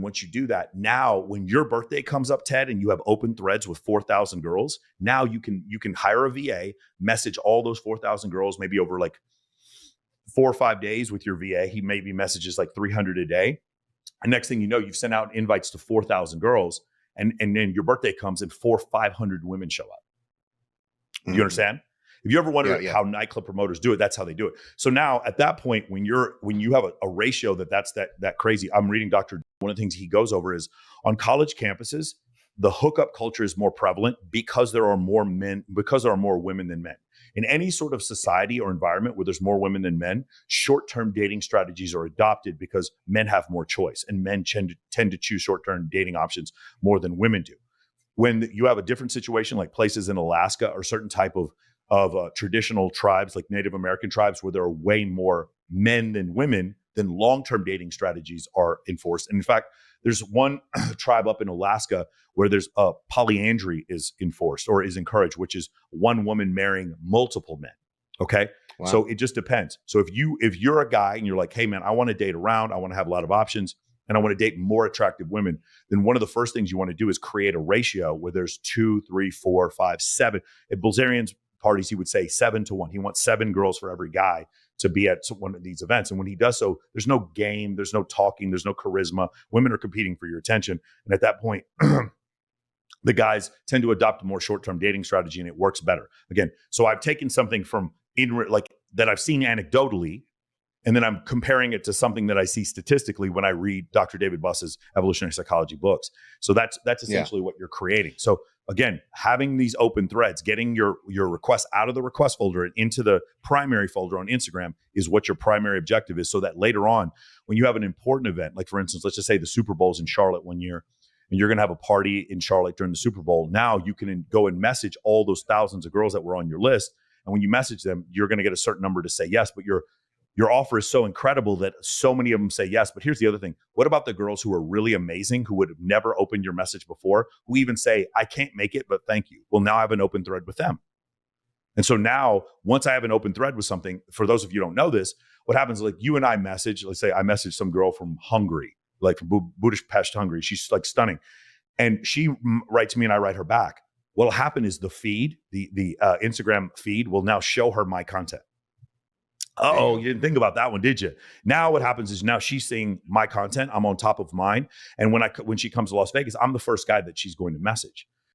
once you do that, now when your birthday comes up, Ted, and you have open threads with 4,000 girls, now you can hire a VA, message all those 4,000 girls, maybe over like 4 or 5 days with your VA. He maybe messages like 300 a day. And next thing you know, you've sent out invites to 4,000 girls, and then your birthday comes and 400 or 500 women show up. Do you understand? If you ever wondered how nightclub promoters do it, that's how they do it. So now at that point, when you have a ratio that's crazy, I'm reading Dr. One of the things he goes over is on college campuses, the hookup culture is more prevalent because there are more women than men. In any sort of society or environment where there's more women than men, short-term dating strategies are adopted because men have more choice, and men tend to choose short-term dating options more than women do. When you have a different situation, like places in Alaska or certain type of traditional tribes, like Native American tribes, where there are way more men than women, then long-term dating strategies are enforced. And in fact, there's one tribe up in Alaska where there's polyandry is enforced or is encouraged, which is one woman marrying multiple men. Okay. Wow. So it just depends. So if you're a guy and you're like, hey man, I want to date around, I want to have a lot of options, and I want to date more attractive women, then one of the first things you want to do is create a ratio where there's 2, 3, 4, 5, 7. At Bilzerian's parties, he would say 7 to 1. He wants 7 girls for every guy to be at one of these events. And when he does so, there's no game, there's no talking, there's no charisma. Women are competing for your attention. And at that point, the guys tend to adopt a more short-term dating strategy, and it works better. Again, so I've taken something from that I've seen anecdotally, and then I'm comparing it to something that I see statistically when I read Dr. David Buss's evolutionary psychology books. So that's essentially what you're creating. So again, having these open threads, getting your requests out of the request folder and into the primary folder on Instagram is what your primary objective is, so that later on, when you have an important event, like for instance, let's just say the Super Bowl's in Charlotte one year, and you're going to have a party in Charlotte during the Super Bowl. Now you can go and message all those thousands of girls that were on your list. And when you message them, you're going to get a certain number to say yes, but your offer is so incredible that so many of them say yes. But here's the other thing. What about the girls who are really amazing, who would have never opened your message before, who even say, I can't make it, but thank you? Well, now I have an open thread with them. And so now, once I have an open thread with something, for those of you who don't know this, what happens is, like, you and I message, let's say I message some girl from Hungary, like from Budapest, Hungary. She's like stunning. And she writes me and I write her back. What'll happen is the feed, the Instagram feed, will now show her my content. Oh, you didn't think about that one, did you? Now what happens is now she's seeing my content. I'm on top of mine. And when she comes to Las Vegas, I'm the first guy that she's going to message.